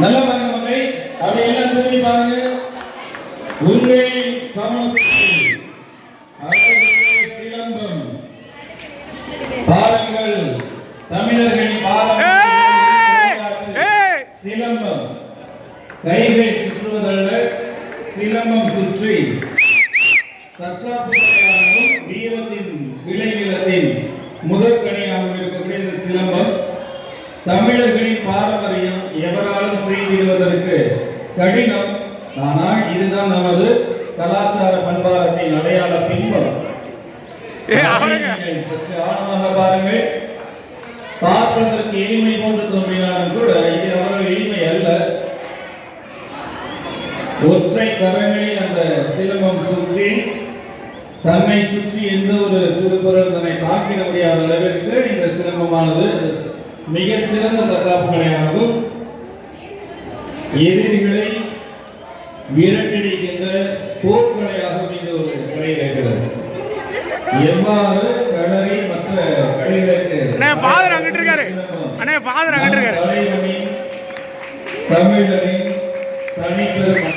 நல்ல பாருங்க அதையெல்லாம் திரும்பி பாருங்க. உங்கள் கவனத்தில் சிலம்பம் பாருங்கள். தமிழர்களின் சிலம்பம் கைகளை சுற்றுவதல்ல, சிலம்பம் சுற்றி தற்காப்பு வீரத்தின் விளைநிலத்தின் முதற்கனியாக இருக்கக்கூடிய இந்த சிலம்பம் தமிழர்களின் பாரம்பரியம் எவராலும் செய்திடுவதற்கு கடினம். ஆனால் இதுதான் நமது கலாச்சார பண்பாரத்தின் அடையாள பின்பம். சற்று ஆழமாக பாருங்கள். பார்ப்பதற்கு எளிமை போன்று தோன்றினாலும் கூட இது அவ்வளவு எளிமை அல்ல. ஒற்றை கரங்களில் அந்த சிலம்பம் சுற்றி தன்னை சுற்றி எந்த ஒரு சிறுபொருள் தன்னை தாக்கிட முடியாத அளவிற்கு இந்த சிலம்பமானது மிகச்சிறந்த தற்காப்பு கலையாகவும் எதிரிகளை விரட்டடிக்கின்ற போர்க்கலையாகவும் இந்த ஒரு கலை இருக்கிறது. எவ்வாறு கடலை மற்ற கலைகளுக்கு தமிழரின் தனிப்பெரும்